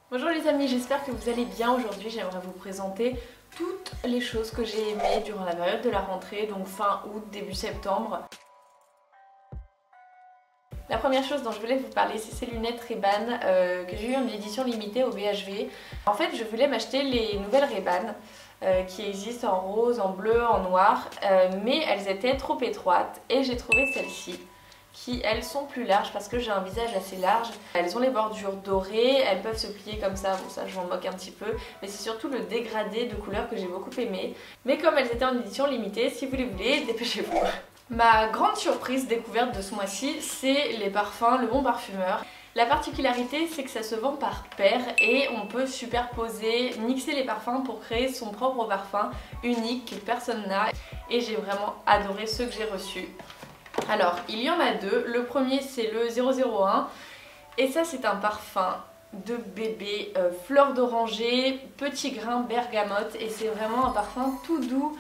Bonjour les amis, j'espère que vous allez bien. Aujourd'hui j'aimerais vous présenter toutes les choses que j'ai aimées durant la période de la rentrée, donc fin août, début septembre. La première chose dont je voulais vous parler, c'est ces lunettes Ray-Ban que j'ai eu en édition limitée au BHV. En fait, je voulais m'acheter les nouvelles Ray-Ban qui existent en rose, en bleu, en noir, mais elles étaient trop étroites et j'ai trouvé celles-ci qui elles sont plus larges parce que j'ai un visage assez large. Elles ont les bordures dorées, elles peuvent se plier comme ça, bon ça je m'en moque un petit peu, mais c'est surtout le dégradé de couleurs que j'ai beaucoup aimé. Mais comme elles étaient en édition limitée, si vous les voulez, dépêchez-vous. Ma grande surprise découverte de ce mois-ci, c'est les parfums Le Bon Parfumeur. La particularité, c'est que ça se vend par paire et on peut superposer, mixer les parfums pour créer son propre parfum unique que personne n'a. Et j'ai vraiment adoré ceux que j'ai reçus. Alors, il y en a deux. Le premier, c'est le 001 et ça, c'est un parfum de bébé, fleur d'oranger, petit grain bergamote et c'est vraiment un parfum tout doux.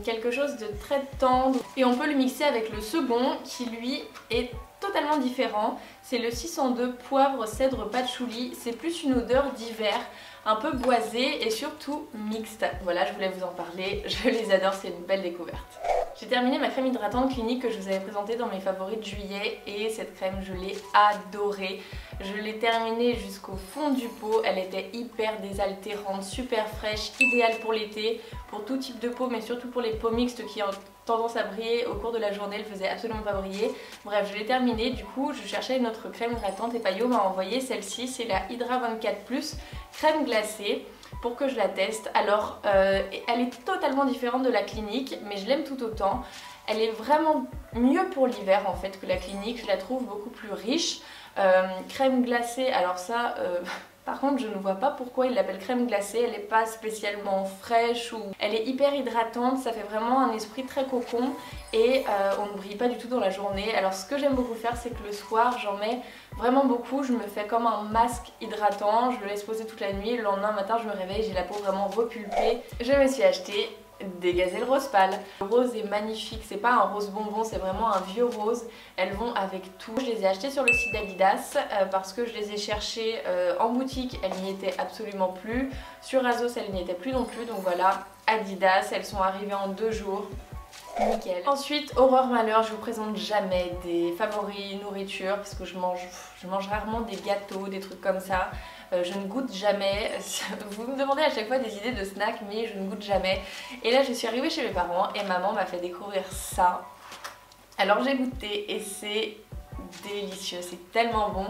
Quelque chose de très tendre et on peut le mixer avec le second qui lui est totalement différent. C'est le 602 poivre cèdre patchouli. C'est plus une odeur d'hiver, un peu boisée et surtout mixte. Voilà, je voulais vous en parler, je les adore, c'est une belle découverte. J'ai terminé ma crème hydratante Clinique que je vous avais présentée dans mes favoris de juillet et cette crème je l'ai adorée. Je l'ai terminée jusqu'au fond du pot, elle était hyper désaltérante, super fraîche, idéale pour l'été, pour tout type de peau mais surtout pour les peaux mixtes qui ont tendance à briller au cours de la journée, elle faisait absolument pas briller. Bref, je l'ai terminée, du coup je cherchais une autre crème hydratante et Payot m'a envoyé celle-ci, c'est la Hydra 24+ crème glacée pour que je la teste. Alors elle est totalement différente de la Clinique mais je l'aime tout autant. Elle est vraiment mieux pour l'hiver en fait que la Clinique, je la trouve beaucoup plus riche. Crème glacée, alors ça par contre je ne vois pas pourquoi ils l'appellent crème glacée, elle n'est pas spécialement fraîche ou elle est hyper hydratante, ça fait vraiment un esprit très cocon et on ne brille pas du tout dans la journée. Alors ce que j'aime beaucoup faire, c'est que le soir j'en mets vraiment beaucoup, je me fais comme un masque hydratant, je le laisse poser toute la nuit, le lendemain matin je me réveille, j'ai la peau vraiment repulpée. Je me suis acheté des Gazelle Rose Pâle. Le rose est magnifique, c'est pas un rose bonbon, c'est vraiment un vieux rose. Elles vont avec tout. Je les ai achetées sur le site d'Adidas parce que je les ai cherchées en boutique, elles n'y étaient absolument plus. Sur Azos, elles n'y étaient plus non plus, donc voilà, Adidas, elles sont arrivées en 2 jours. Nickel. Ensuite, horreur malheur, je vous présente jamais des favoris nourriture parce que je mange rarement des gâteaux, des trucs comme ça. Je ne goûte jamais. Vous me demandez à chaque fois des idées de snacks mais je ne goûte jamais. Et là je suis arrivée chez mes parents et maman m'a fait découvrir ça. Alors j'ai goûté et c'est délicieux, c'est tellement bon.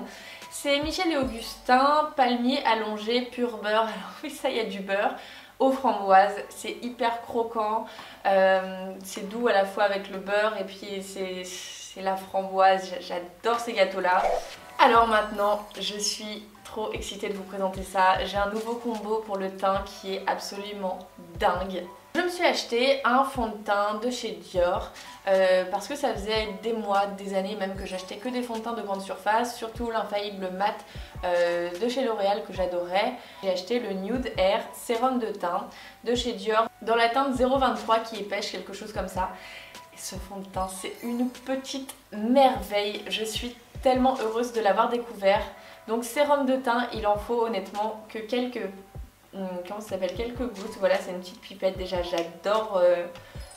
C'est Michel et Augustin, palmier allongé, pur beurre. Alors oui, ça il y a du beurre. Aux framboises, c'est hyper croquant, c'est doux à la fois avec le beurre et puis c'est la framboise, j'adore ces gâteaux là. Alors maintenant, je suis trop excitée de vous présenter ça, j'ai un nouveau combo pour le teint qui est absolument dingue. Je me suis acheté un fond de teint de chez Dior parce que ça faisait des mois, des années même que j'achetais que des fonds de teint de grande surface, surtout l'infaillible mat de chez L'Oréal que j'adorais. J'ai acheté le Nude Air sérum de teint de chez Dior dans la teinte 023 qui est pêche, quelque chose comme ça. Et ce fond de teint, c'est une petite merveille, je suis tellement heureuse de l'avoir découvert. Donc sérum de teint, il en faut honnêtement que quelques gouttes. Voilà, c'est une petite pipette. Déjà j'adore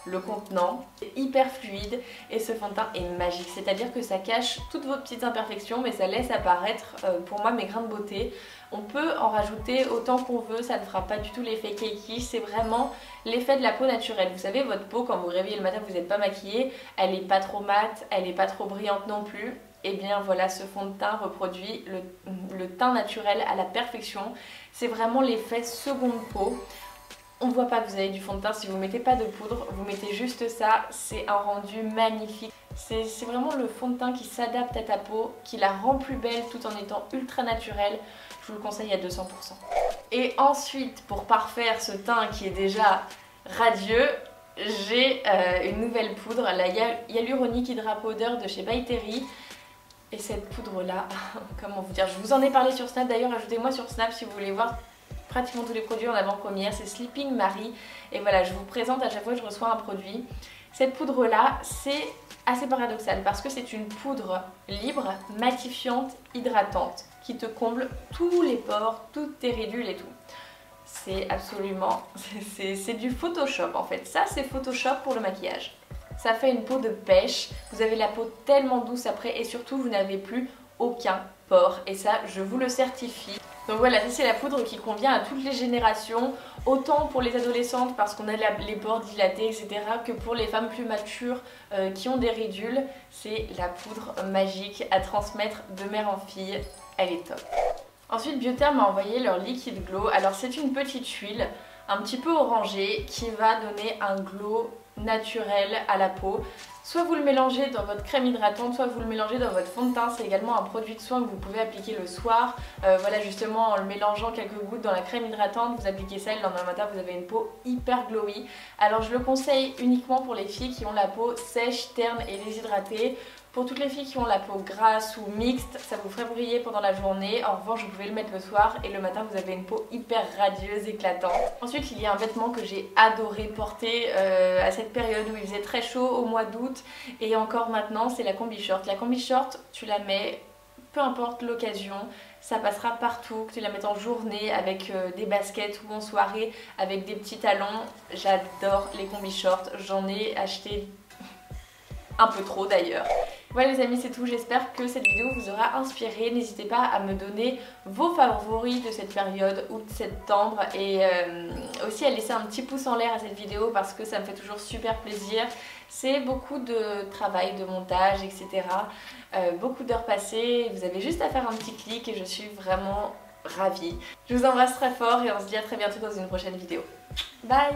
le contenant, c'est hyper fluide et ce fond de teint est magique, c'est à dire que ça cache toutes vos petites imperfections mais ça laisse apparaître pour moi mes grains de beauté. On peut en rajouter autant qu'on veut, ça ne fera pas du tout l'effet cakey, c'est vraiment l'effet de la peau naturelle. Vous savez, votre peau quand vous vous réveillez le matin, vous n'êtes pas maquillée, elle n'est pas trop mate, elle n'est pas trop brillante non plus. Et bien voilà, ce fond de teint reproduit le teint naturel à la perfection. C'est vraiment l'effet seconde peau. On ne voit pas que vous avez du fond de teint si vous ne mettez pas de poudre, vous mettez juste ça, c'est un rendu magnifique. C'est vraiment le fond de teint qui s'adapte à ta peau, qui la rend plus belle tout en étant ultra naturel. Je vous le conseille à 200%. Et ensuite, pour parfaire ce teint qui est déjà radieux, j'ai une nouvelle poudre, la Hyaluronic Hydra Powder de chez By Terry. Et cette poudre là, comment vous dire, je vous en ai parlé sur Snap d'ailleurs, ajoutez-moi sur Snap si vous voulez voir pratiquement tous les produits en avant-première, c'est Sleeping Marie. Et voilà, je vous présente à chaque fois que je reçois un produit. Cette poudre là, c'est assez paradoxal parce que c'est une poudre libre, matifiante, hydratante qui te comble tous les pores, toutes tes ridules et tout. C'est absolument, c'est du Photoshop en fait. Ça c'est Photoshop pour le maquillage. Ça fait une peau de pêche, vous avez la peau tellement douce après et surtout vous n'avez plus aucun pore et ça je vous le certifie. Donc voilà, ça c'est la poudre qui convient à toutes les générations, autant pour les adolescentes parce qu'on a les pores dilatés etc. que pour les femmes plus matures qui ont des ridules. C'est la poudre magique à transmettre de mère en fille, elle est top. Ensuite Biotherm m'a envoyé leur Liquid Glow. Alors c'est une petite huile un petit peu orangée qui va donner un glow naturel à la peau. Soit vous le mélangez dans votre crème hydratante, soit vous le mélangez dans votre fond de teint. C'est également un produit de soin que vous pouvez appliquer le soir. Voilà, justement en le mélangeant quelques gouttes dans la crème hydratante, vous appliquez ça et le lendemain matin vous avez une peau hyper glowy. Alors je le conseille uniquement pour les filles qui ont la peau sèche, terne et déshydratée. Pour toutes les filles qui ont la peau grasse ou mixte, ça vous ferait briller pendant la journée. En revanche, vous pouvez le mettre le soir et le matin, vous avez une peau hyper radieuse, éclatante. Ensuite, il y a un vêtement que j'ai adoré porter à cette période où il faisait très chaud au mois d'août. Et encore maintenant, c'est la combi short. La combi short, tu la mets, peu importe l'occasion, ça passera partout, que tu la mettes en journée avec des baskets ou en soirée avec des petits talons. J'adore les combi shorts, j'en ai acheté un peu trop d'ailleurs. Voilà les amis, c'est tout, j'espère que cette vidéo vous aura inspiré. N'hésitez pas à me donner vos favoris de cette période août-septembre et aussi à laisser un petit pouce en l'air à cette vidéo parce que ça me fait toujours super plaisir. C'est beaucoup de travail, de montage, etc. Beaucoup d'heures passées, vous avez juste à faire un petit clic et je suis vraiment ravie. Je vous embrasse très fort et on se dit à très bientôt dans une prochaine vidéo. Bye!